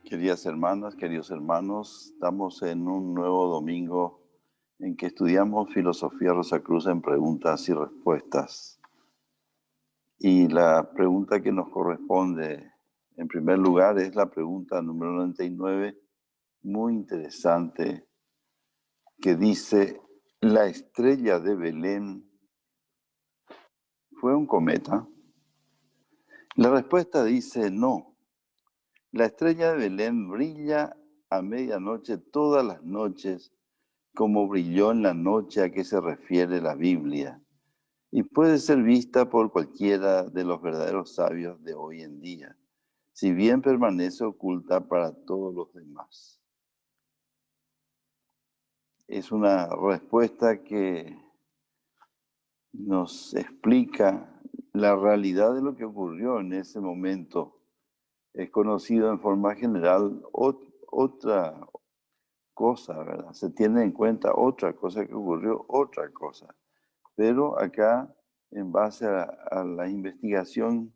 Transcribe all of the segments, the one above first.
Queridas hermanas, queridos hermanos, estamos en un nuevo domingo en que estudiamos Filosofía Rosacruz en preguntas y respuestas. Y la pregunta que nos corresponde, en primer lugar, es la pregunta número 99, muy interesante, que dice, ¿la estrella de Belén fue un cometa? La respuesta dice no. La estrella de Belén brilla a medianoche todas las noches, como brilló en la noche a que se refiere la Biblia, y puede ser vista por cualquiera de los verdaderos sabios de hoy en día, si bien permanece oculta para todos los demás. Es una respuesta que nos explica la realidad de lo que ocurrió en ese momento. Es conocido en forma general otra cosa, ¿verdad? Se tiene en cuenta otra cosa que ocurrió, otra cosa. Pero acá, en base a la investigación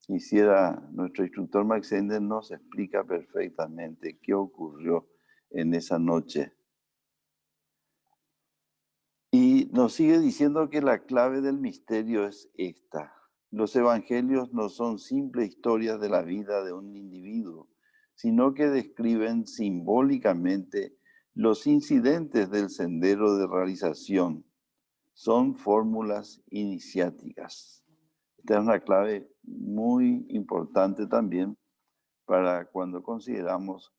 que hiciera nuestro instructor Max Ender, nos explica perfectamente qué ocurrió en esa noche. Y nos sigue diciendo que la clave del misterio es esta. Los evangelios no son simples historias de la vida de un individuo, sino que describen simbólicamente los incidentes del sendero de realización. Son fórmulas iniciáticas. Esta es una clave muy importante también para cuando consideramos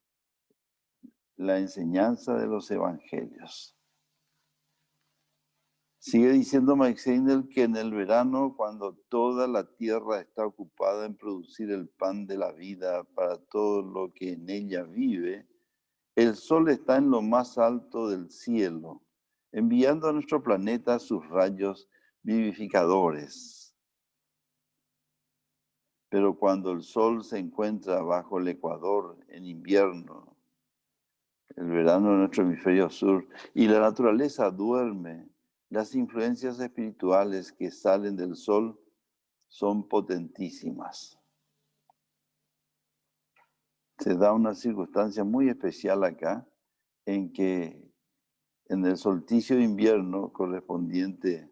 la enseñanza de los evangelios. Sigue diciendo Max Heindel que en el verano, cuando toda la tierra está ocupada en producir el pan de la vida para todo lo que en ella vive, el sol está en lo más alto del cielo, enviando a nuestro planeta sus rayos vivificadores. Pero cuando el sol se encuentra bajo el ecuador en invierno, el verano en nuestro hemisferio sur, y la naturaleza duerme, las influencias espirituales que salen del sol son potentísimas. Se da una circunstancia muy especial acá, en que en el solsticio de invierno correspondiente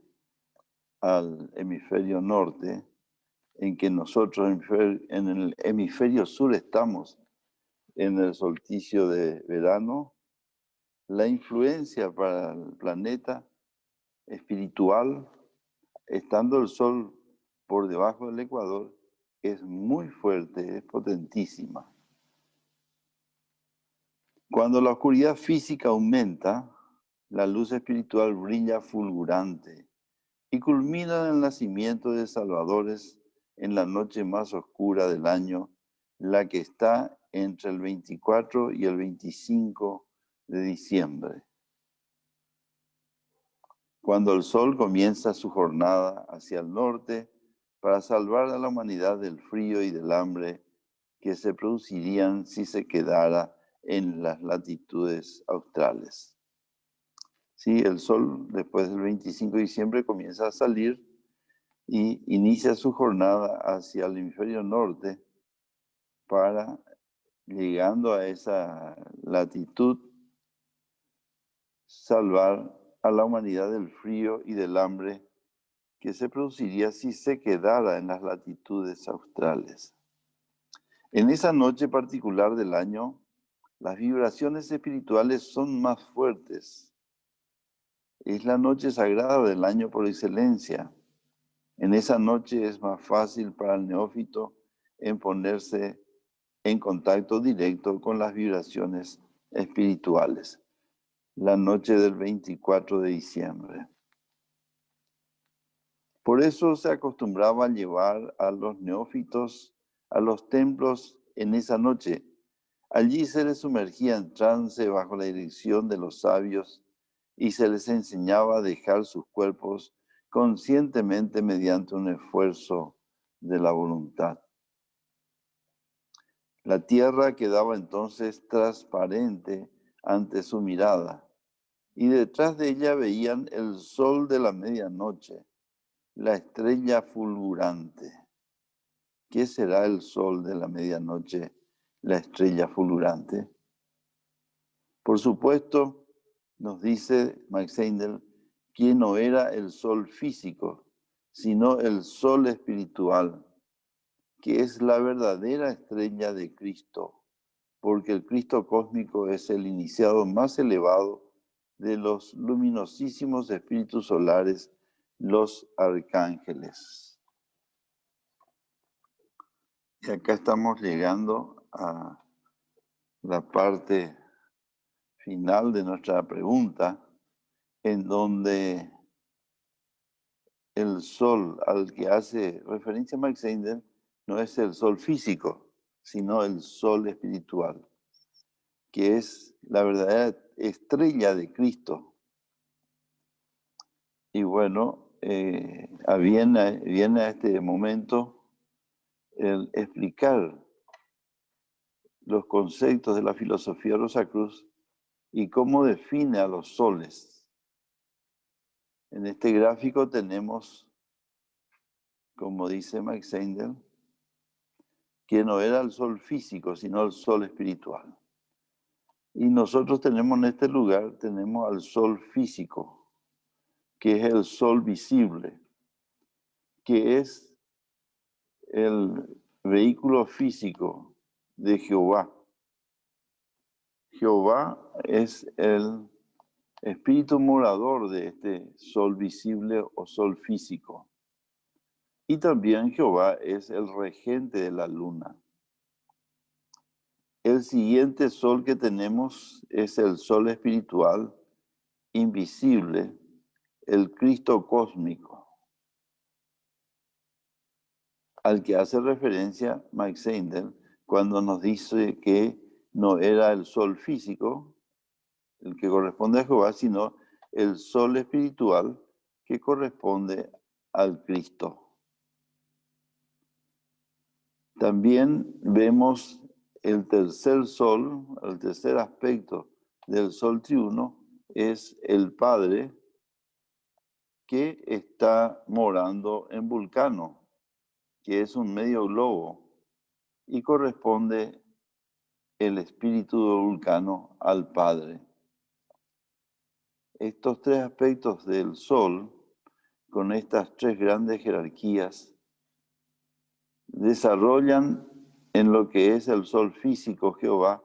al hemisferio norte, en que nosotros en el hemisferio sur estamos en el solsticio de verano, la influencia para el planeta espiritual, estando el sol por debajo del ecuador, es muy fuerte, es potentísima. Cuando la oscuridad física aumenta, la luz espiritual brilla fulgurante y culmina en el nacimiento de salvadores en la noche más oscura del año, la que está entre el 24 y el 25 de diciembre. Cuando el sol comienza su jornada hacia el norte para salvar a la humanidad del frío y del hambre que se producirían si se quedara en las latitudes australes. Sí, el sol después del 25 de diciembre comienza a salir y inicia su jornada hacia el hemisferio norte para, llegando a esa latitud, salvar a la humanidad del frío y del hambre que se produciría si se quedara en las latitudes australes. En esa noche particular del año, las vibraciones espirituales son más fuertes. Es la noche sagrada del año por excelencia. En esa noche es más fácil para el neófito en ponerse en contacto directo con las vibraciones espirituales. La noche del 24 de diciembre. Por eso se acostumbraba a llevar a los neófitos a los templos en esa noche. Allí se les sumergía en trance bajo la dirección de los sabios y se les enseñaba a dejar sus cuerpos conscientemente mediante un esfuerzo de la voluntad. La tierra quedaba entonces transparente ante su mirada y detrás de ella veían el sol de la medianoche, la estrella fulgurante. ¿Qué será el sol de la medianoche? la estrella fulgurante. Por supuesto, nos dice Max Heindel que no era el sol físico, sino el sol espiritual, que es la verdadera estrella de Cristo, porque el Cristo cósmico es el iniciado más elevado de los luminosísimos espíritus solares, los arcángeles. Y acá estamos llegando a la parte final de nuestra pregunta, en donde el sol al que hace referencia Max Heindel no es el sol físico, sino el sol espiritual, que es la verdadera estrella de Cristo. Y bueno, viene a este momento el explicar los conceptos de la filosofía Rosacruz y cómo define a los soles. En este gráfico tenemos, como dice Max Heindel, que no era el sol físico, sino el sol espiritual. Y nosotros tenemos en este lugar, tenemos al sol físico, que es el sol visible, que es el vehículo físico de Jehová. Jehová es el espíritu morador de este sol visible o sol físico. Y también Jehová es el regente de la luna. El siguiente sol que tenemos es el sol espiritual, invisible, el Cristo cósmico, al que hace referencia Max Heindel cuando nos dice que no era el sol físico, el que corresponde a Jehová, sino el sol espiritual que corresponde al Cristo. También vemos el tercer sol, el tercer aspecto del sol triuno es el Padre que está morando en Vulcano, que es un medio globo, y corresponde el espíritu de Vulcano al Padre. Estos tres aspectos del sol, con estas tres grandes jerarquías, desarrollan en lo que es el sol físico Jehová,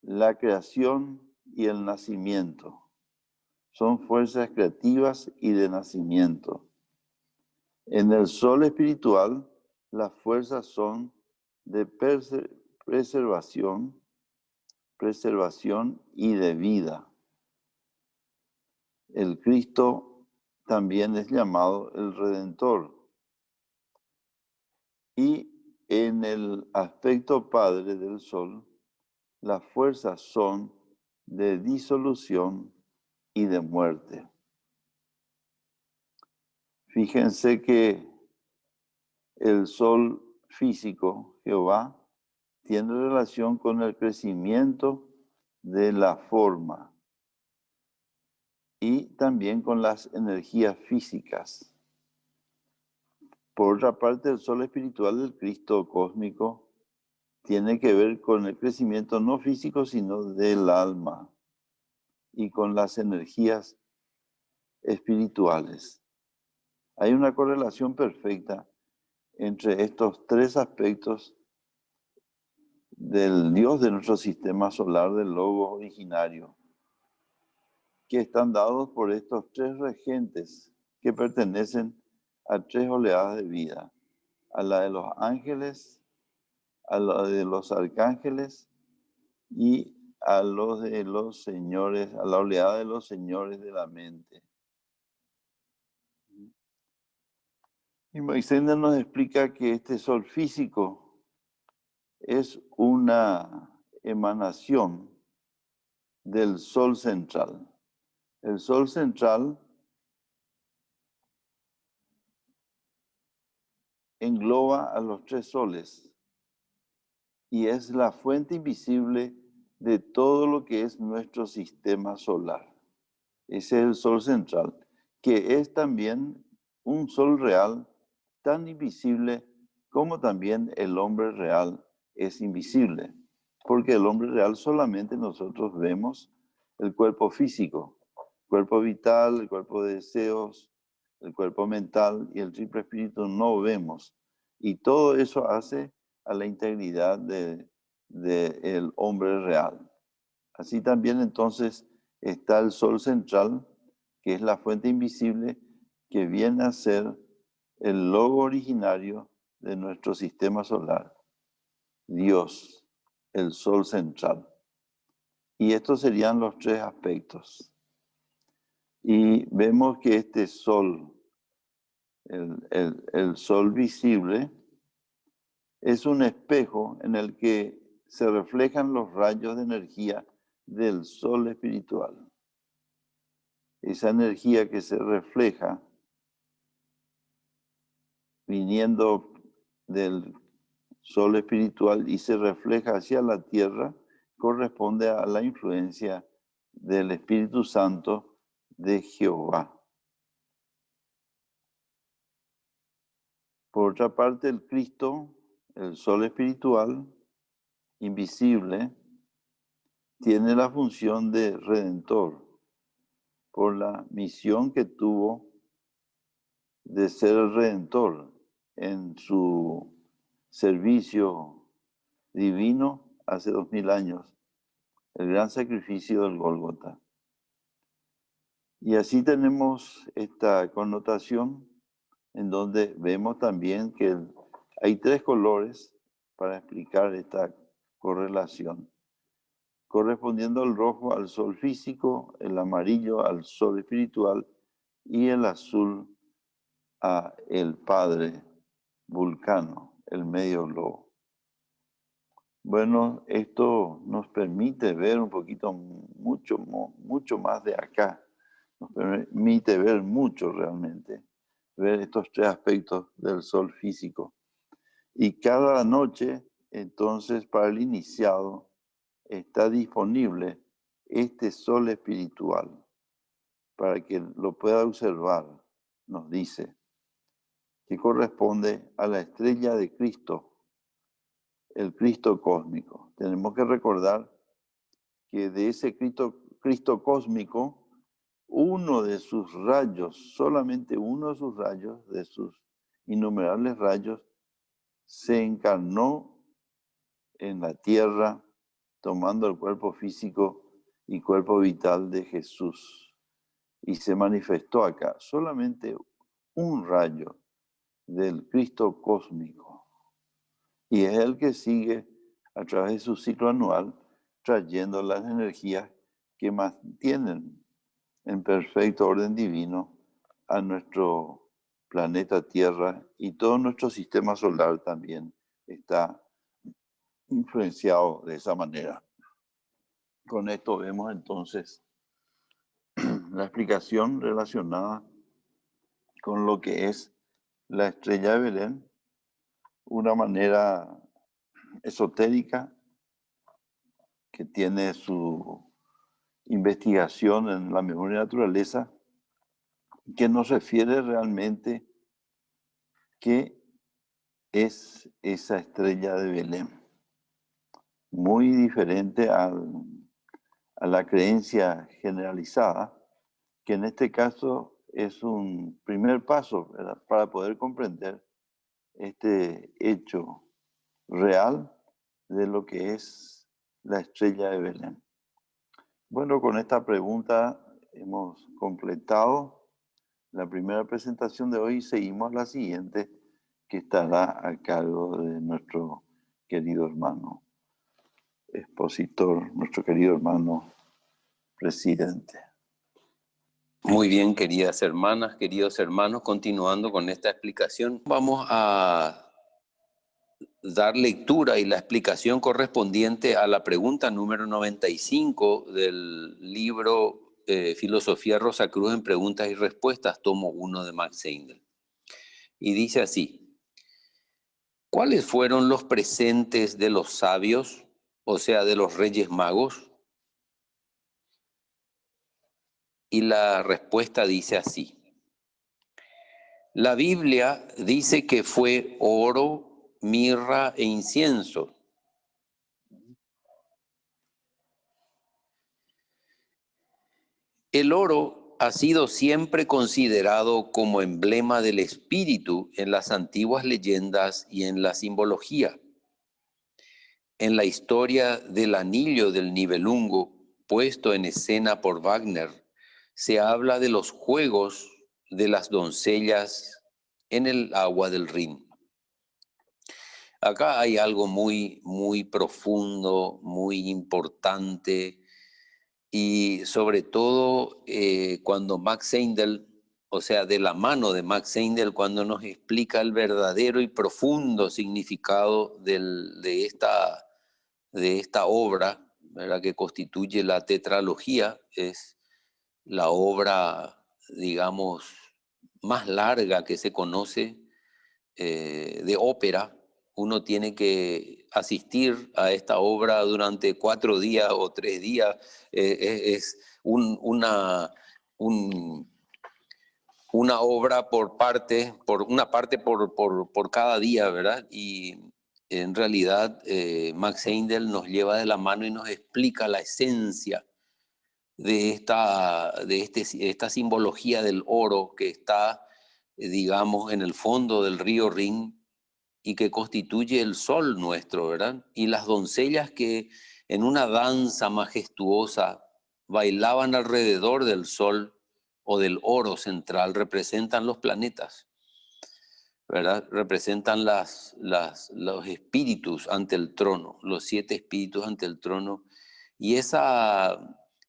la creación y el nacimiento. Son fuerzas creativas y de nacimiento. En el sol espiritual, las fuerzas son de preservación y de vida. El Cristo también es llamado el Redentor. Y en el aspecto Padre del Sol, las fuerzas son de disolución y de muerte. Fíjense que el Sol físico, Jehová, tiene relación con el crecimiento de la forma y también con las energías físicas. Por otra parte, el sol espiritual del Cristo cósmico tiene que ver con el crecimiento no físico, sino del alma y con las energías espirituales. Hay una correlación perfecta entre estos tres aspectos del Dios de nuestro sistema solar, del Logos originario, que están dados por estos tres regentes que pertenecen a tres oleadas de vida, a la de los ángeles, a la de los arcángeles y a los de los señores, a la oleada de los señores de la mente. Y Moisés nos explica que este sol físico es una emanación del sol central. El sol central engloba a los tres soles y es la fuente invisible de todo lo que es nuestro sistema solar. Ese es el sol central, que es también un sol real, tan invisible como también el hombre real, es invisible, porque el hombre real solamente nosotros vemos el cuerpo físico, el cuerpo vital, el cuerpo de deseos, el cuerpo mental y el triple espíritu no vemos. Y todo eso hace a la integridad del hombre real. Así también entonces está el sol central, que es la fuente invisible que viene a ser el logo originario de nuestro sistema solar. Dios, el sol central. Y estos serían los tres aspectos. Y vemos que este sol, el sol visible, es un espejo en el que se reflejan los rayos de energía del sol espiritual. Esa energía que se refleja viniendo del sol espiritual y se refleja hacia la tierra, corresponde a la influencia del Espíritu Santo de Jehová. Por otra parte, el Cristo, el sol espiritual, invisible, tiene la función de redentor por la misión que tuvo de ser el redentor en su servicio divino hace 2000 años, el gran sacrificio del Gólgota. Y así tenemos esta connotación en donde vemos también que hay tres colores para explicar esta correlación, correspondiendo al rojo al sol físico, el amarillo al sol espiritual y el azul a el Padre Vulcano, el medio globo. Bueno, esto nos permite ver un poquito, mucho más de acá. Nos permite ver mucho realmente, ver estos tres aspectos del sol físico. Y cada noche, entonces, para el iniciado, está disponible este sol espiritual para que lo pueda observar, nos dice, que corresponde a la estrella de Cristo, el Cristo cósmico. Tenemos que recordar que de ese Cristo cósmico, uno de sus rayos, solamente uno de sus rayos, de sus innumerables rayos, se encarnó en la tierra, tomando el cuerpo físico y cuerpo vital de Jesús. Y se manifestó acá, solamente un rayo del Cristo cósmico. Y es el que sigue a través de su ciclo anual, trayendo las energías que mantienen en perfecto orden divino a nuestro planeta Tierra, y todo nuestro sistema solar también está influenciado de esa manera. Con esto vemos entonces la explicación relacionada con lo que es la estrella de Belén, una manera esotérica que tiene su investigación en la memoria de naturaleza, que nos refiere realmente qué es esa estrella de Belén. Muy diferente a la creencia generalizada, que en este caso es un primer paso, ¿verdad?, para poder comprender este hecho real de lo que es la estrella de Belén. Bueno, con esta pregunta hemos completado la primera presentación de hoy y seguimos la siguiente, que estará a cargo de nuestro querido hermano expositor, nuestro querido hermano presidente. Muy bien, queridas hermanas, queridos hermanos, continuando con esta explicación, vamos a dar lectura y la explicación correspondiente a la pregunta número 95 del libro Filosofía Rosacruz en Preguntas y Respuestas, tomo 1 de Max Heindel. Y dice así: ¿cuáles fueron los presentes de los sabios, o sea, de los reyes magos? Y la respuesta dice así: la Biblia dice que fue oro, mirra e incienso, El oro ha sido siempre considerado como emblema del espíritu en las antiguas leyendas y en la simbología. En la historia del anillo del Nibelungo, puesto en escena por Wagner, se habla de los juegos de las doncellas en el agua del Rin. Acá hay algo muy, muy profundo, muy importante, y sobre todo cuando Max Seindel, o sea, de la mano de Max Seindel, cuando nos explica el verdadero y profundo significado de esta obra, ¿verdad?, que constituye la tetralogía, es la obra, digamos, más larga que se conoce de ópera. Uno tiene que asistir a esta obra durante 4 días o 3 días. Es una obra por parte, por cada día, ¿verdad? Y en realidad Max Heindel nos lleva de la mano y nos explica la esencia de esta simbología del oro que está, digamos, en el fondo del río Rin y que constituye el sol nuestro, ¿verdad? Y las doncellas que en una danza majestuosa bailaban alrededor del sol o del oro central representan los planetas, ¿verdad? Representan los espíritus ante el trono, los 7 espíritus ante el trono. Y esa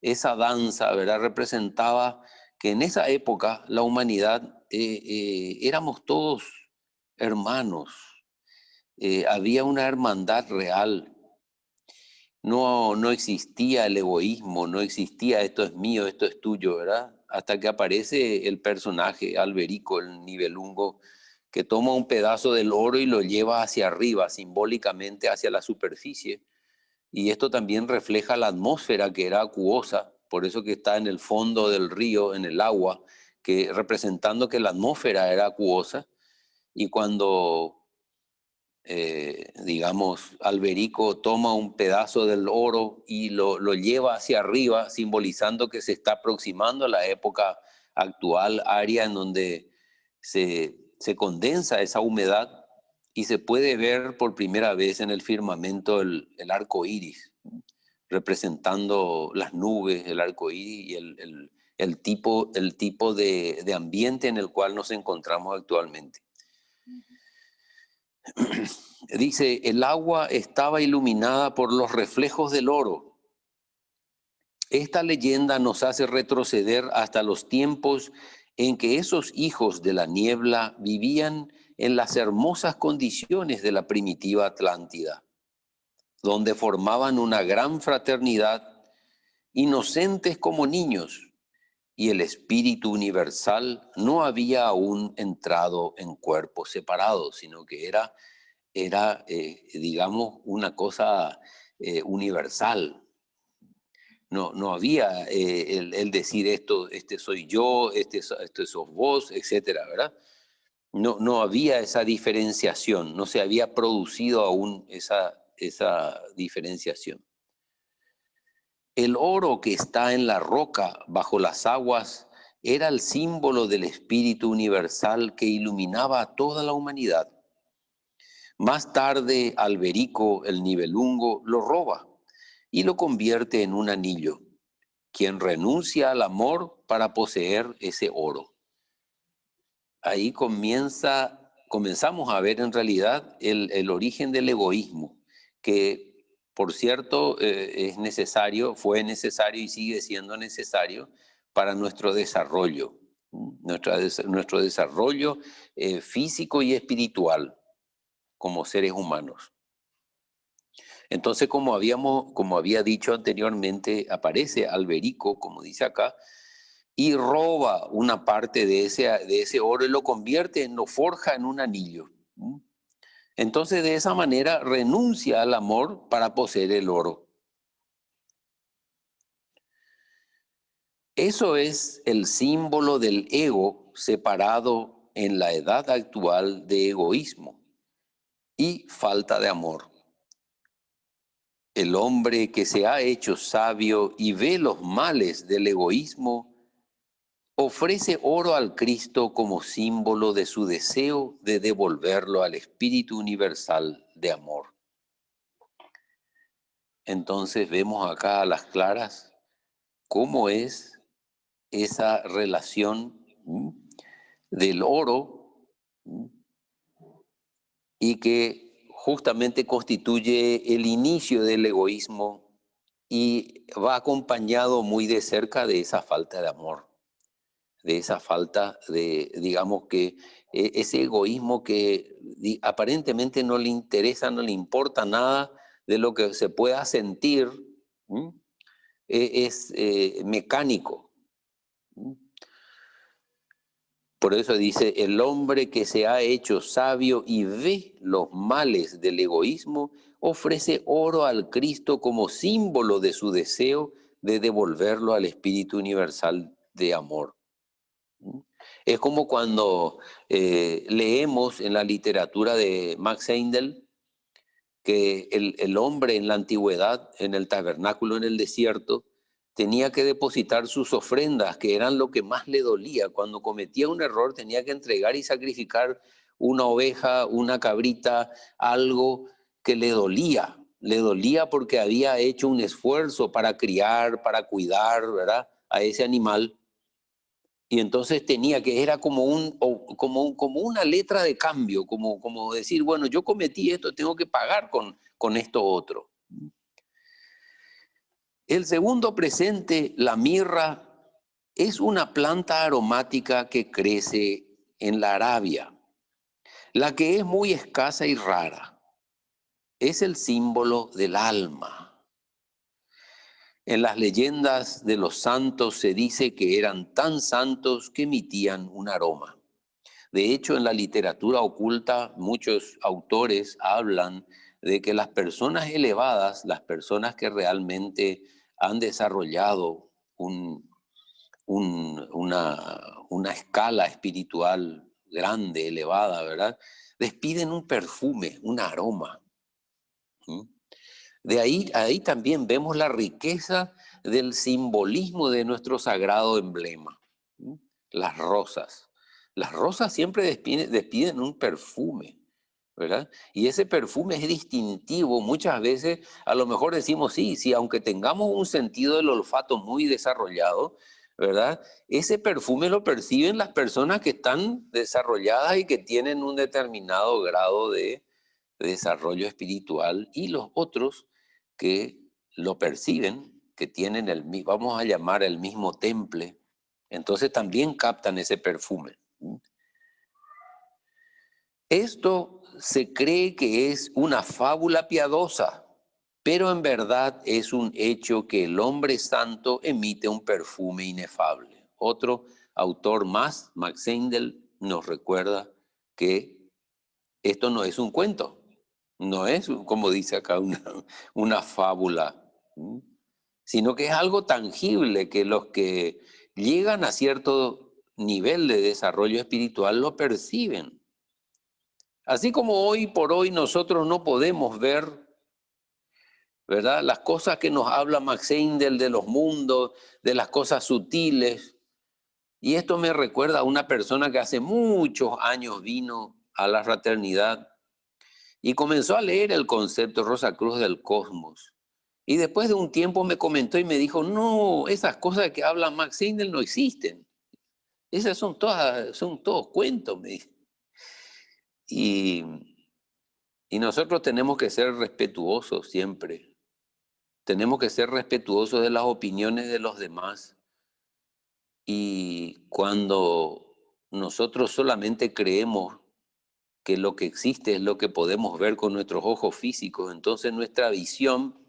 danza, ¿verdad?, representaba que en esa época la humanidad éramos todos hermanos. Había una hermandad real. No existía el egoísmo, no existía esto es mío, esto es tuyo, ¿verdad? Hasta que aparece el personaje Alberico, el Nibelungo, que toma un pedazo del oro y lo lleva hacia arriba, simbólicamente hacia la superficie. Y esto también refleja la atmósfera, que era acuosa, por eso que está en el fondo del río, en el agua, que representando que la atmósfera era acuosa. Y cuando digamos, Alberico toma un pedazo del oro y lo lleva hacia arriba, simbolizando que se está aproximando a la época actual, área en donde se condensa esa humedad y se puede ver por primera vez en el firmamento el arco iris, representando las nubes, el arco iris y el tipo de ambiente en el cual nos encontramos actualmente. Dice, el agua estaba iluminada por los reflejos del oro. Esta leyenda nos hace retroceder hasta los tiempos en que esos hijos de la niebla vivían en las hermosas condiciones de la primitiva Atlántida, donde formaban una gran fraternidad, inocentes como niños, y el espíritu universal no había aún entrado en cuerpos separados, sino que era digamos, una cosa universal. No había el decir esto, este soy yo, esto sos vos, etcétera, ¿verdad? No había esa diferenciación, no se había producido aún esa diferenciación. El oro que está en la roca bajo las aguas era el símbolo del espíritu universal que iluminaba a toda la humanidad. Más tarde, Alberico, el Nibelungo, lo roba y lo convierte en un anillo, quien renuncia al amor para poseer ese oro. Ahí comenzamos a ver en realidad el origen del egoísmo, que por cierto fue necesario y sigue siendo necesario para nuestro desarrollo, nuestro desarrollo físico y espiritual como seres humanos. Entonces, como había dicho anteriormente, aparece Alberico, como dice acá, y roba una parte de ese oro y lo forja en un anillo. Entonces, de esa manera, renuncia al amor para poseer el oro. Eso es el símbolo del ego separado en la edad actual de egoísmo y falta de amor. El hombre que se ha hecho sabio y ve los males del egoísmo ofrece oro al Cristo como símbolo de su deseo de devolverlo al Espíritu Universal de amor. Entonces vemos acá a las claras cómo es esa relación del oro y que justamente constituye el inicio del egoísmo y va acompañado muy de cerca de esa falta de amor, de esa falta de, digamos que, ese egoísmo que aparentemente no le interesa, no le importa nada de lo que se pueda sentir, ¿m? Es mecánico. ¿M? Por eso dice, el hombre que se ha hecho sabio y ve los males del egoísmo, ofrece oro al Cristo como símbolo de su deseo de devolverlo al Espíritu Universal de amor. Es como cuando leemos en la literatura de Max Heindel que el hombre en la antigüedad, en el tabernáculo en el desierto, tenía que depositar sus ofrendas, que eran lo que más le dolía. Cuando cometía un error tenía que entregar y sacrificar una oveja, una cabrita, algo que le dolía porque había hecho un esfuerzo para criar, para cuidar, ¿verdad?, a ese animal. Y entonces tenía que, era como, como una letra de cambio, como decir, bueno, yo cometí esto, tengo que pagar con esto otro. El segundo presente, la mirra, es una planta aromática que crece en la Arabia, la que es muy escasa y rara. Es el símbolo del alma. En las leyendas de los santos se dice que eran tan santos que emitían un aroma. De hecho, en la literatura oculta, muchos autores hablan de que las personas elevadas, las personas que realmente han desarrollado una escala espiritual grande, elevada, ¿verdad?, despiden un perfume, un aroma. ¿Mm? De ahí también vemos la riqueza del simbolismo de nuestro sagrado emblema. ¿Mm? Las rosas. Las rosas siempre despiden un perfume, ¿verdad? Y ese perfume es distintivo. Muchas veces a lo mejor decimos, sí, sí, aunque tengamos un sentido del olfato muy desarrollado, ¿verdad? Ese perfume lo perciben las personas que están desarrolladas y que tienen un determinado grado de desarrollo espiritual, y los otros que lo perciben, que tienen vamos a llamar el mismo temple, entonces también captan ese perfume. Esto se cree que es una fábula piadosa, pero en verdad es un hecho que el hombre santo emite un perfume inefable. Otro autor más, Max Heindel, nos recuerda que esto no es un cuento, no es, como dice acá, una fábula, sino que es algo tangible que los que llegan a cierto nivel de desarrollo espiritual lo perciben. Así como hoy por hoy nosotros no podemos ver, ¿verdad?, las cosas que nos habla Max Heindel de los mundos, de las cosas sutiles. Y esto me recuerda a una persona que hace muchos años vino a la fraternidad y comenzó a leer el concepto Rosacruz del cosmos. Y después de un tiempo me comentó y me dijo, no, esas cosas que habla Max Heindel no existen. Esas son todos cuentos, me dice. Y, y nosotros tenemos que ser respetuosos siempre. Tenemos que ser respetuosos de las opiniones de los demás. Y cuando nosotros solamente creemos que lo que existe es lo que podemos ver con nuestros ojos físicos, entonces nuestra visión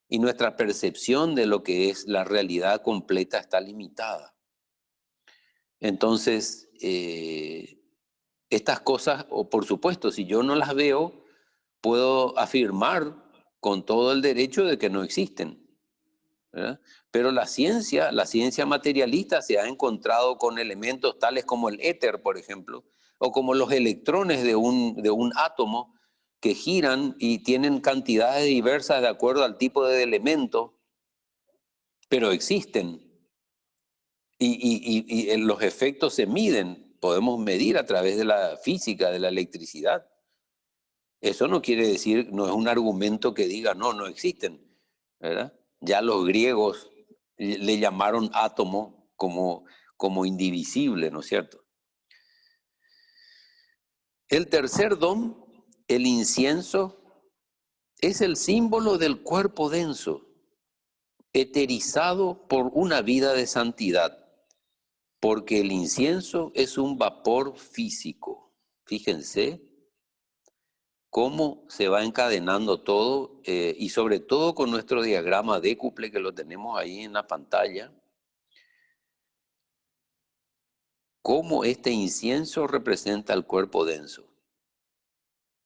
y nuestra percepción de lo que es la realidad completa está limitada. Entonces, estas cosas, o por supuesto, si yo no las veo, puedo afirmar con todo el derecho de que no existen, ¿verdad? Pero la ciencia materialista se ha encontrado con elementos tales como el éter, por ejemplo, o como los electrones de un átomo que giran y tienen cantidades diversas de acuerdo al tipo de elemento, pero existen. y los efectos se miden, podemos medir a través de la física, de la electricidad. Eso no quiere decir, no es un argumento que diga, no existen, ¿verdad? Ya los griegos le llamaron átomo como indivisible, ¿no es cierto? El tercer don, el incienso, es el símbolo del cuerpo denso, eterizado por una vida de santidad, porque el incienso es un vapor físico. Fíjense cómo se va encadenando todo, y sobre todo con nuestro diagrama décuple que lo tenemos ahí en la pantalla, cómo este incienso representa el cuerpo denso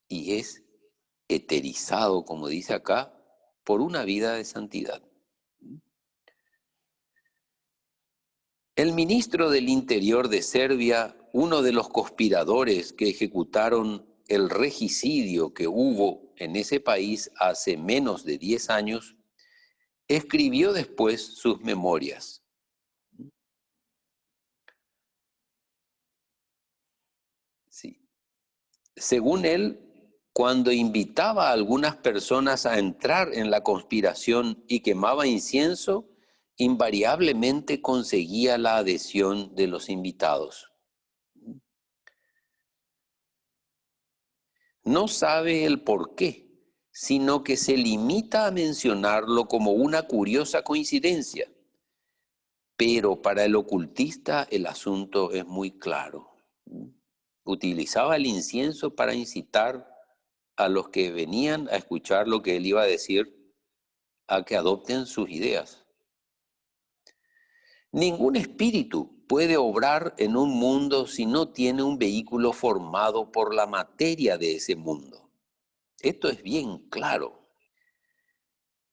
y es eterizado, como dice acá, por una vida de santidad. El ministro del Interior de Serbia, uno de los conspiradores que ejecutaron el regicidio que hubo en ese país hace menos de 10 años, escribió después sus memorias. Sí. Según él, cuando invitaba a algunas personas a entrar en la conspiración y quemaba incienso, invariablemente conseguía la adhesión de los invitados. No sabe el por qué, sino que se limita a mencionarlo como una curiosa coincidencia. Pero para el ocultista el asunto es muy claro. Utilizaba el incienso para incitar a los que venían a escuchar lo que él iba a decir a que adopten sus ideas. Ningún espíritu puede obrar en un mundo si no tiene un vehículo formado por la materia de ese mundo. Esto es bien claro.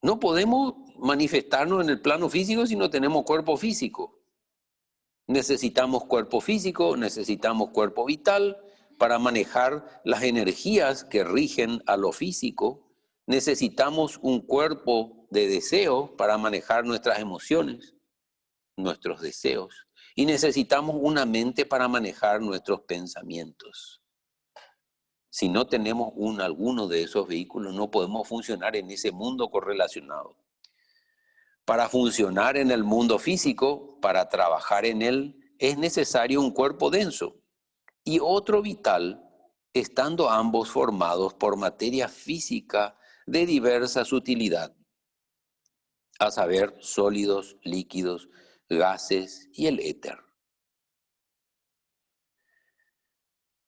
No podemos manifestarnos en el plano físico si no tenemos cuerpo físico. Necesitamos cuerpo físico, necesitamos cuerpo vital para manejar las energías que rigen a lo físico. Necesitamos un cuerpo de deseo para manejar nuestras emociones, nuestros deseos. Y necesitamos una mente para manejar nuestros pensamientos. Si no tenemos alguno de esos vehículos, no podemos funcionar en ese mundo correlacionado. Para funcionar en el mundo físico, para trabajar en él, es necesario un cuerpo denso y otro vital, estando ambos formados por materia física de diversa sutilidad, a saber, sólidos, líquidos, gases y el éter.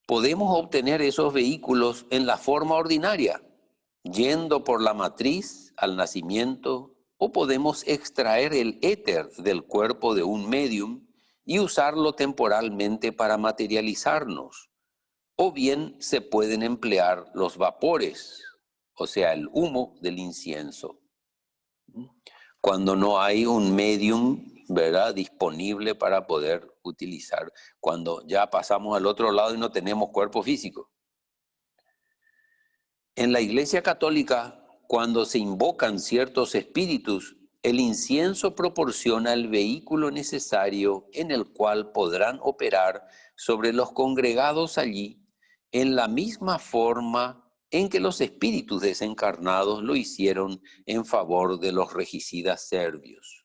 Podemos obtener esos vehículos en la forma ordinaria, yendo por la matriz al nacimiento, o podemos extraer el éter del cuerpo de un médium y usarlo temporalmente para materializarnos, o bien se pueden emplear los vapores, o sea, el humo del incienso. Cuando no hay un medium, ¿verdad?, disponible para poder utilizar, cuando ya pasamos al otro lado y no tenemos cuerpo físico. En la Iglesia Católica, cuando se invocan ciertos espíritus, el incienso proporciona el vehículo necesario en el cual podrán operar sobre los congregados allí en la misma forma en que los espíritus desencarnados lo hicieron en favor de los regicidas serbios.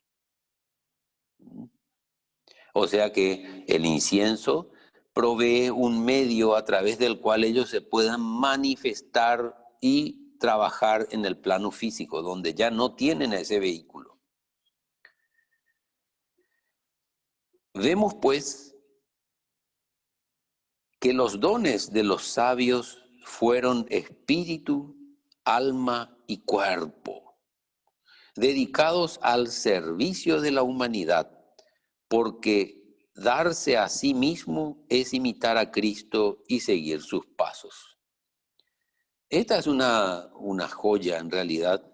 O sea que el incienso provee un medio a través del cual ellos se puedan manifestar y trabajar en el plano físico, donde ya no tienen ese vehículo. Vemos pues que los dones de los sabios fueron espíritu, alma y cuerpo, dedicados al servicio de la humanidad, porque darse a sí mismo es imitar a Cristo y seguir sus pasos. Esta es una joya en realidad,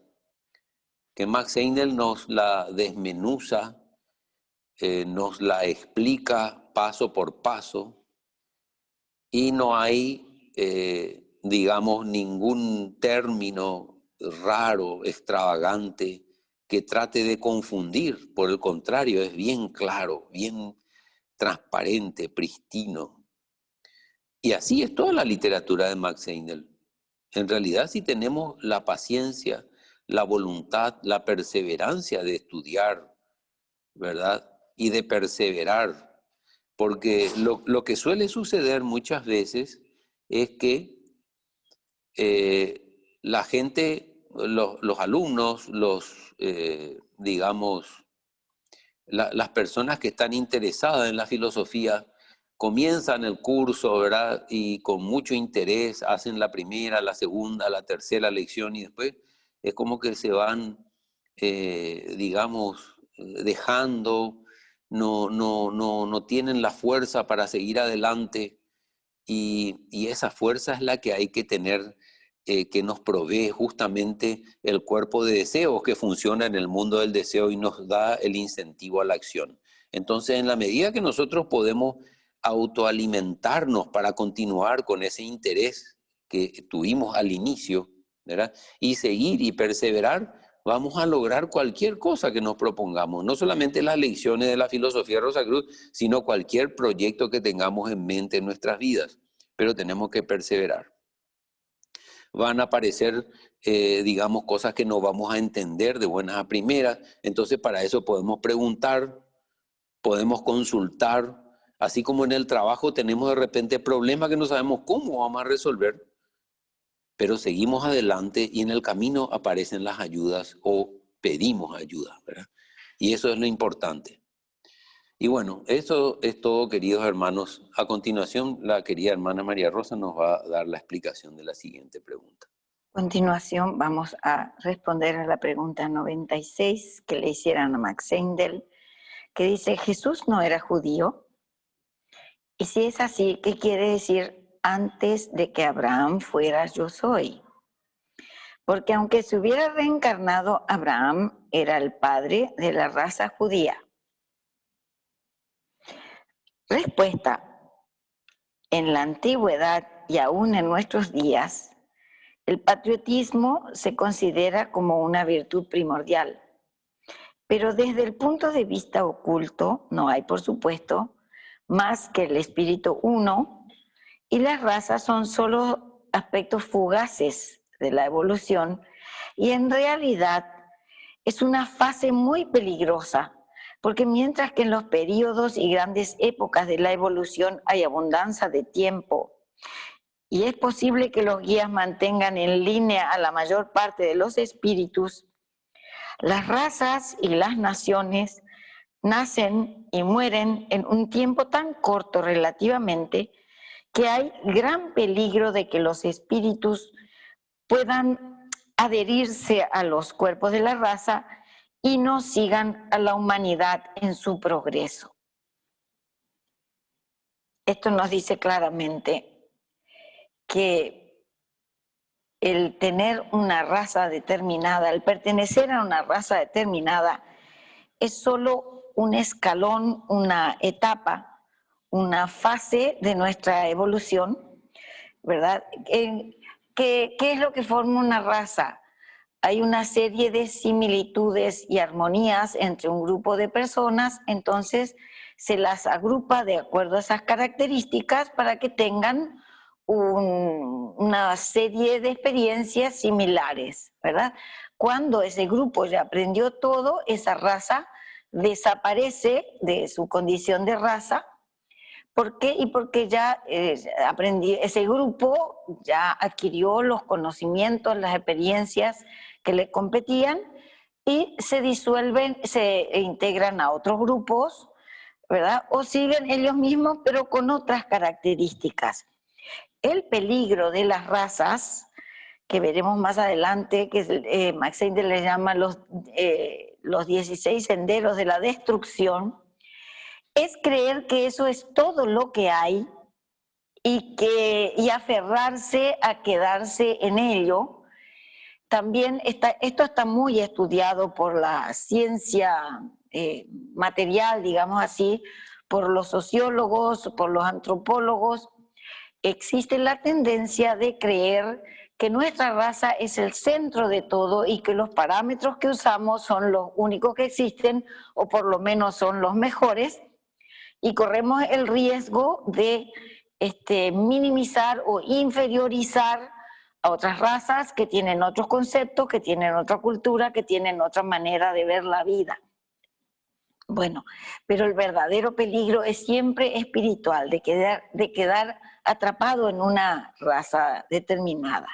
que Max Heindel nos la desmenuza, nos la explica paso por paso, y no hay, digamos, ningún término raro, extravagante, que trate de confundir. Por el contrario, es bien claro, bien transparente, pristino. Y así es toda la literatura de Max Heindel. En realidad, si tenemos la paciencia, la voluntad, la perseverancia de estudiar, ¿verdad? Y de perseverar, porque lo que suele suceder muchas veces es que la gente, los alumnos, digamos, las personas que están interesadas en la filosofía, comienzan el curso, ¿verdad? Y con mucho interés hacen la primera, la segunda, la tercera lección y después es como que se van, digamos, dejando, no tienen la fuerza para seguir adelante y esa fuerza es la que hay que tener, que nos provee justamente el cuerpo de deseos que funciona en el mundo del deseo y nos da el incentivo a la acción. Entonces, en la medida que nosotros podemos autoalimentarnos para continuar con ese interés que tuvimos al inicio, ¿verdad? Y seguir y perseverar, vamos a lograr cualquier cosa que nos propongamos, no solamente las lecciones de la filosofía de Rosacruz, sino cualquier proyecto que tengamos en mente en nuestras vidas, pero tenemos que perseverar. Van a aparecer, digamos, cosas que no vamos a entender de buenas a primeras, entonces para eso podemos preguntar, podemos consultar, así como en el trabajo tenemos de repente problemas que no sabemos cómo vamos a resolver, pero seguimos adelante y en el camino aparecen las ayudas o pedimos ayuda, ¿verdad? Y eso es lo importante. Y bueno, eso es todo, queridos hermanos. A continuación, la querida hermana María Rosa nos va a dar la explicación de la siguiente pregunta. A continuación vamos a responder a la pregunta 96 que le hicieron a Max Heindel, que dice, ¿Jesús no era judío? Y si es así, ¿qué quiere decir antes de que Abraham fuera yo soy? Porque aunque se hubiera reencarnado, Abraham era el padre de la raza judía. Respuesta. En la antigüedad y aún en nuestros días, el patriotismo se considera como una virtud primordial. Pero desde el punto de vista oculto, no hay, por supuesto, más que el espíritu uno, y las razas son solo aspectos fugaces de la evolución, y en realidad es una fase muy peligrosa, porque mientras que en los periodos y grandes épocas de la evolución hay abundancia de tiempo, y es posible que los guías mantengan en línea a la mayor parte de los espíritus, las razas y las naciones nacen y mueren en un tiempo tan corto relativamente que hay gran peligro de que los espíritus puedan adherirse a los cuerpos de la raza y no sigan a la humanidad en su progreso. Esto nos dice claramente que el tener una raza determinada, el pertenecer a una raza determinada, es solo un escalón, una etapa, una fase de nuestra evolución, ¿verdad? ¿Qué es lo que forma una raza? Hay una serie de similitudes y armonías entre un grupo de personas, entonces se las agrupa de acuerdo a esas características para que tengan una serie de experiencias similares, ¿verdad? Cuando ese grupo ya aprendió todo, esa raza desaparece de su condición de raza. ¿Por qué? Y porque ya ese grupo ya adquirió los conocimientos, las experiencias que le competían y se disuelven, se integran a otros grupos, ¿verdad? O siguen ellos mismos, pero con otras características. El peligro de las razas, que veremos más adelante, que Max Heindel le llama los 16 senderos de la destrucción, es creer que eso es todo lo que hay y aferrarse a quedarse en ello. También esto está muy estudiado por la ciencia material, digamos así, por los sociólogos, por los antropólogos. Existe la tendencia de creer que nuestra raza es el centro de todo y que los parámetros que usamos son los únicos que existen, o por lo menos son los mejores, y corremos el riesgo de minimizar o inferiorizar a otras razas que tienen otros conceptos, que tienen otra cultura, que tienen otra manera de ver la vida. Bueno, pero el verdadero peligro es siempre espiritual, de quedar atrapado en una raza determinada.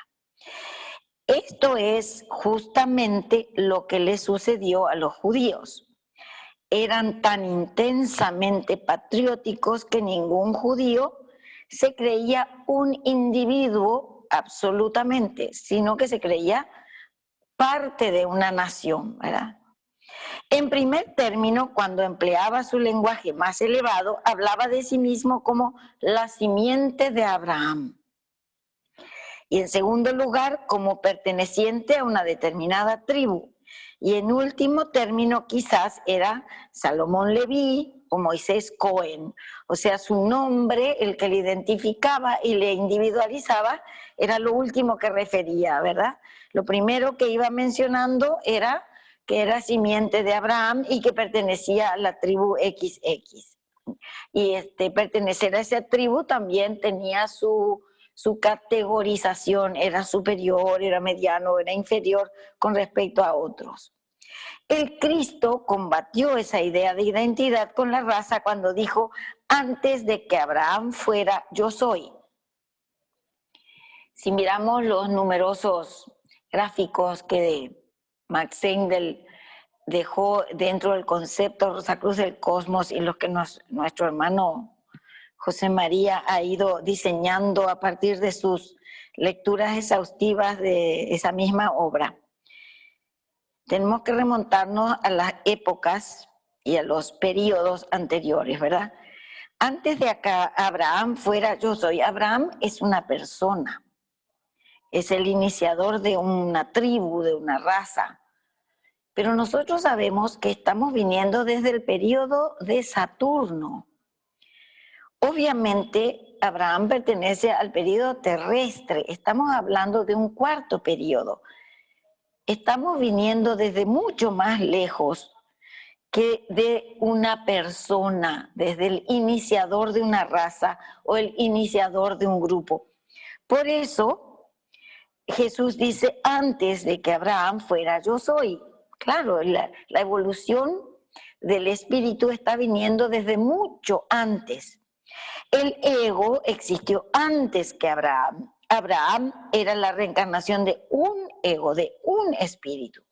Esto es justamente lo que le sucedió a los judíos. Eran tan intensamente patrióticos que ningún judío se creía un individuo absolutamente, sino que se creía parte de una nación, ¿verdad? En primer término, cuando empleaba su lenguaje más elevado, hablaba de sí mismo como la simiente de Abraham. Y en segundo lugar, como perteneciente a una determinada tribu. Y en último término, quizás era Salomón Leví o Moisés Cohen. O sea, su nombre, el que le identificaba y le individualizaba, era lo último que refería, ¿verdad? Lo primero que iba mencionando era que era simiente de Abraham y que pertenecía a la tribu XX. Y pertenecer a esa tribu también tenía su categorización, era superior, era mediano, era inferior con respecto a otros. El Cristo combatió esa idea de identidad con la raza cuando dijo: antes de que Abraham fuera, yo soy. Si miramos los numerosos gráficos que Max Engel dejó dentro del concepto Rosacruz del Cosmos y los que nuestro hermano José María ha ido diseñando a partir de sus lecturas exhaustivas de esa misma obra, tenemos que remontarnos a las épocas y a los periodos anteriores, ¿verdad? Antes de que Abraham fuera, yo soy. Abraham es una persona, es el iniciador de una tribu, de una raza. Pero nosotros sabemos que estamos viniendo desde el periodo de Saturno. Obviamente, Abraham pertenece al periodo terrestre. Estamos hablando de un cuarto periodo. Estamos viniendo desde mucho más lejos que de una persona, desde el iniciador de una raza o el iniciador de un grupo. Por eso, Jesús dice: antes de que Abraham fuera, yo soy. Claro, la evolución del espíritu está viniendo desde mucho antes. El ego existió antes que Abraham. Abraham era la reencarnación de un ego, de un espíritu.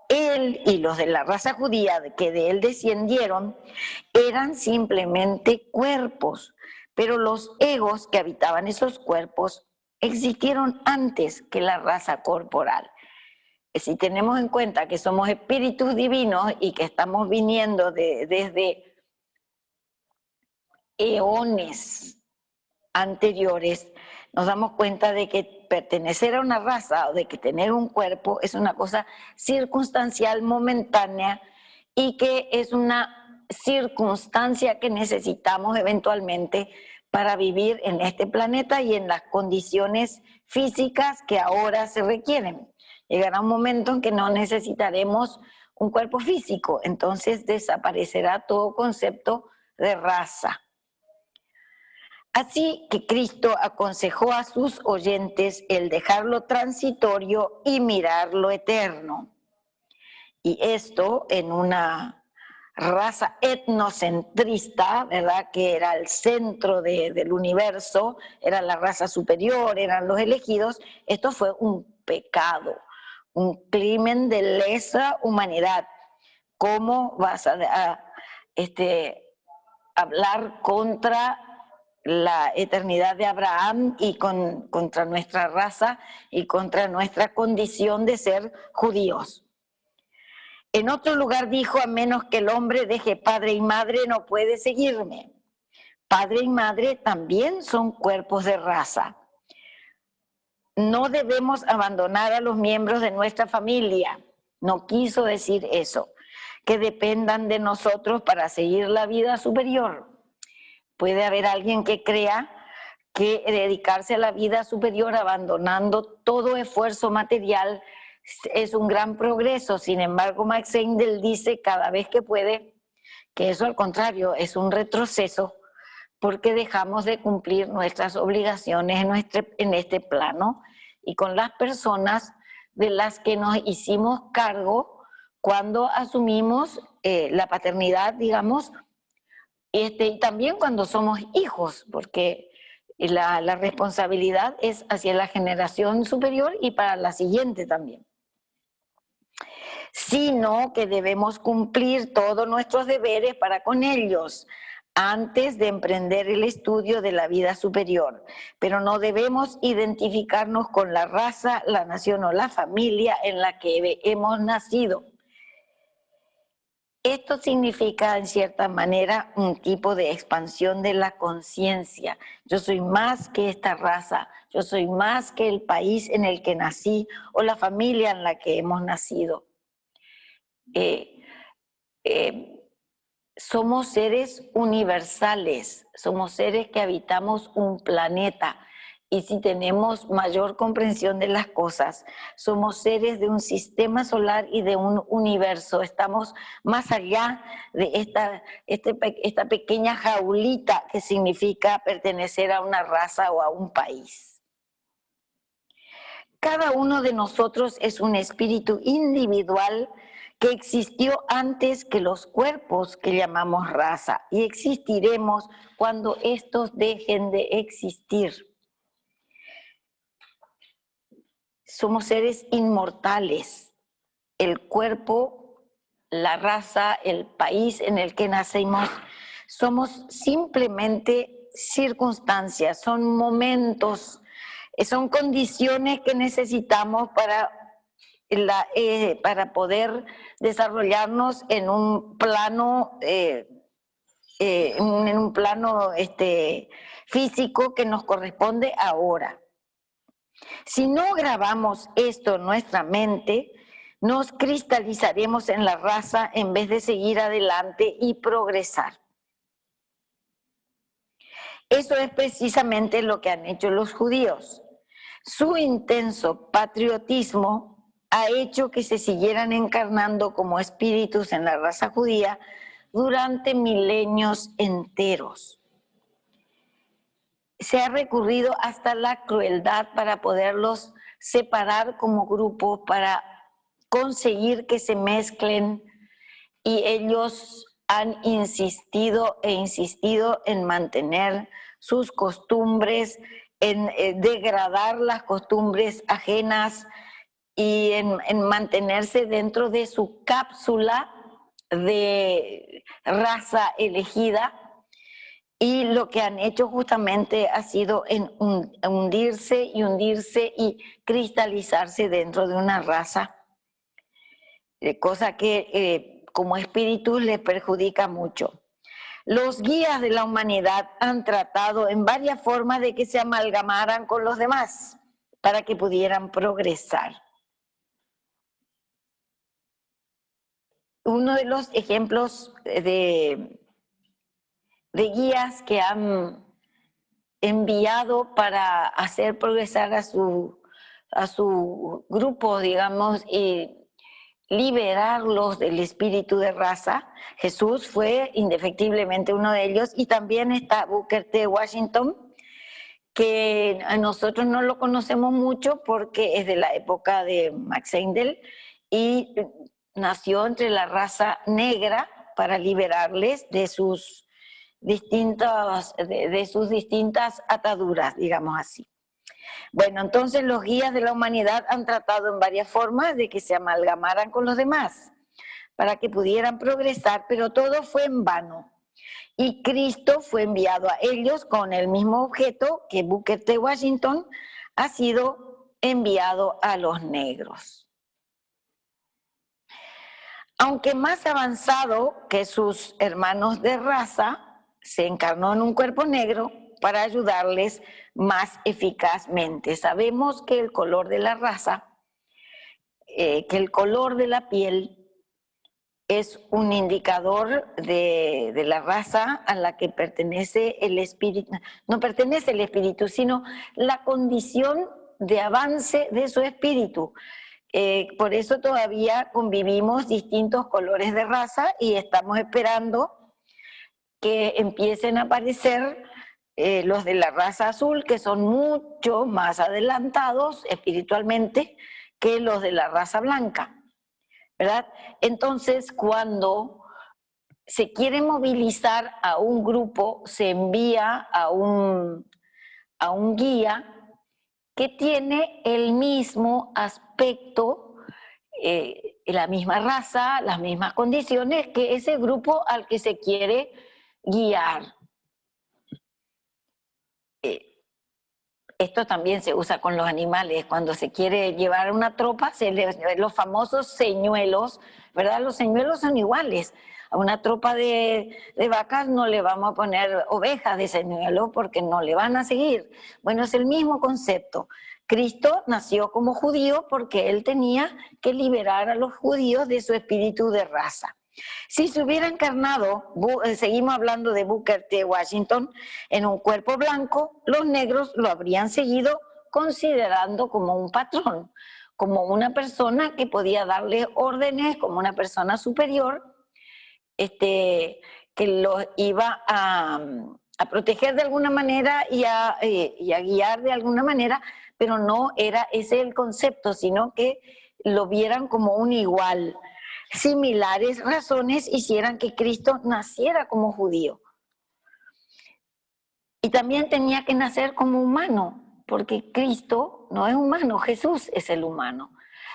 Él y los de la raza judía que de él descendieron eran simplemente cuerpos, pero los egos que habitaban esos cuerpos existieron antes que la raza corporal. Si tenemos en cuenta que somos espíritus divinos y que estamos viniendo desde eones anteriores, nos damos cuenta de que pertenecer a una raza o de que tener un cuerpo es una cosa circunstancial, momentánea, y que es una circunstancia que necesitamos eventualmente para vivir en este planeta y en las condiciones físicas que ahora se requieren. Llegará un momento en que no necesitaremos un cuerpo físico, entonces desaparecerá todo concepto de raza. Así que Cristo aconsejó a sus oyentes el dejar lo transitorio y mirar lo eterno. Y esto en una raza etnocentrista, ¿verdad?, que era el centro del universo, era la raza superior, eran los elegidos. Esto fue un pecado, un crimen de lesa humanidad. ¿Cómo vas a hablar contra la eternidad de Abraham y contra nuestra raza y contra nuestra condición de ser judíos? En otro lugar dijo: a menos que el hombre deje padre y madre, no puede seguirme. Padre y madre también son cuerpos de raza. No debemos abandonar a los miembros de nuestra familia. No quiso decir eso, que dependan de nosotros para seguir la vida superior. Puede haber alguien que crea que dedicarse a la vida superior abandonando todo esfuerzo material es un gran progreso. Sin embargo, Max Heindel dice cada vez que puede que eso al contrario es un retroceso, porque dejamos de cumplir nuestras obligaciones en este plano y con las personas de las que nos hicimos cargo cuando asumimos la paternidad, digamos, y también cuando somos hijos, porque la responsabilidad es hacia la generación superior y para la siguiente también. Sino que debemos cumplir todos nuestros deberes para con ellos antes de emprender el estudio de la vida superior. Pero no debemos identificarnos con la raza, la nación o la familia en la que hemos nacido. Esto significa, en cierta manera, un tipo de expansión de la conciencia. Yo soy más que esta raza, yo soy más que el país en el que nací o la familia en la que hemos nacido. Somos seres universales, somos seres que habitamos un planeta. Y si tenemos mayor comprensión de las cosas, somos seres de un sistema solar y de un universo. Estamos más allá de esta pequeña jaulita que significa pertenecer a una raza o a un país. Cada uno de nosotros es un espíritu individual que existió antes que los cuerpos que llamamos raza, y existiremos cuando estos dejen de existir. Somos seres inmortales. El cuerpo, la raza, el país en el que nacemos, somos simplemente circunstancias, son momentos, son condiciones que necesitamos para poder desarrollarnos en un plano, físico que nos corresponde ahora. Si no grabamos esto en nuestra mente, nos cristalizaremos en la raza en vez de seguir adelante y progresar. Eso es precisamente lo que han hecho los judíos. Su intenso patriotismo ha hecho que se siguieran encarnando como espíritus en la raza judía durante milenios enteros. Se ha recurrido hasta la crueldad para poderlos separar como grupos, para conseguir que se mezclen, y ellos han insistido en mantener sus costumbres, en degradar las costumbres ajenas y en mantenerse dentro de su cápsula de raza elegida. Y lo que han hecho justamente ha sido hundirse y cristalizarse dentro de una raza, cosa que como espíritus les perjudica mucho. Los guías de la humanidad han tratado en varias formas de que se amalgamaran con los demás para que pudieran progresar. Uno de los ejemplos de guías que han enviado para hacer progresar a su grupo, digamos, y liberarlos del espíritu de raza. Jesús fue indefectiblemente uno de ellos, y también está Booker T. Washington, que nosotros no lo conocemos mucho porque es de la época de Max Heindel y nació entre la raza negra para liberarles de sus distintas ataduras, digamos así. Bueno, entonces los guías de la humanidad han tratado en varias formas de que se amalgamaran con los demás para que pudieran progresar, pero todo fue en vano. Y Cristo fue enviado a ellos con el mismo objeto que Booker T. Washington ha sido enviado a los negros. Aunque más avanzado que sus hermanos de raza, se encarnó en un cuerpo negro para ayudarles más eficazmente. Sabemos que el color de la raza, que el color de la piel es un indicador de la raza a la que pertenece el espíritu, no pertenece el espíritu, sino la condición de avance de su espíritu. Por eso todavía convivimos distintos colores de raza y estamos esperando que empiecen a aparecer los de la raza azul, que son mucho más adelantados espiritualmente que los de la raza blanca, ¿verdad? Entonces, cuando se quiere movilizar a un grupo, se envía a un guía que tiene el mismo aspecto, la misma raza, las mismas condiciones que ese grupo al que se quiere guiar. Esto también se usa con los animales. Cuando se quiere llevar una tropa, los famosos señuelos, ¿verdad? Los señuelos son iguales. A una tropa de vacas no le vamos a poner ovejas de señuelo porque no le van a seguir. Bueno, es el mismo concepto. Cristo nació como judío porque él tenía que liberar a los judíos de su espíritu de raza. Si se hubiera encarnado, seguimos hablando de Booker T. Washington, en un cuerpo blanco, los negros lo habrían seguido considerando como un patrón, como una persona que podía darle órdenes, como una persona superior, que los iba a proteger de alguna manera y a guiar de alguna manera, pero no era ese el concepto, sino que lo vieran como un igual. Similares razones hicieran que Cristo naciera como judío. Y también tenía que nacer como humano, porque Cristo no es humano, Jesús es el humano.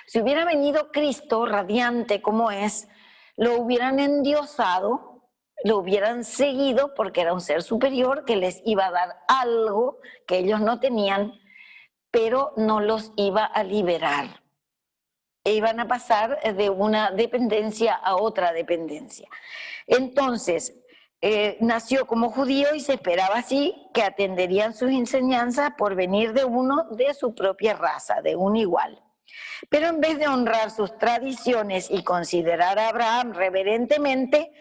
Si hubiera venido Cristo radiante como es, lo hubieran endiosado, lo hubieran seguido porque era un ser superior que les iba a dar algo que ellos no tenían, pero no los iba a liberar. E iban a pasar de una dependencia a otra dependencia. Entonces, nació como judío y se esperaba así que atenderían sus enseñanzas por venir de uno de su propia raza, de un igual. Pero en vez de honrar sus tradiciones y considerar a Abraham reverentemente,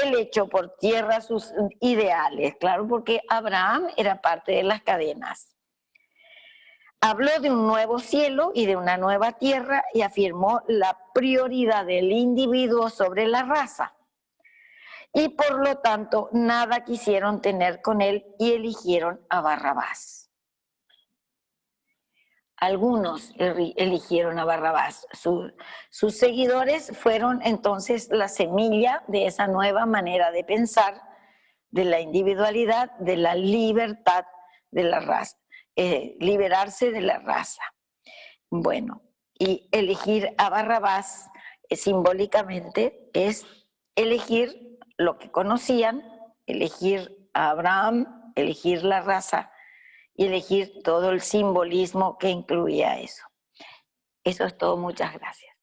él echó por tierra sus ideales, claro, porque Abraham era parte de las cadenas. Habló de un nuevo cielo y de una nueva tierra y afirmó la prioridad del individuo sobre la raza. Y por lo tanto, nada quisieron tener con él y eligieron a Barrabás. Algunos eligieron a Barrabás. Sus seguidores fueron entonces la semilla de esa nueva manera de pensar, de la individualidad, de la libertad de la raza. Liberarse de la raza. Bueno, y elegir a Barrabás simbólicamente es elegir lo que conocían, elegir a Abraham, elegir la raza y elegir todo el simbolismo que incluía eso. Eso es todo, muchas gracias.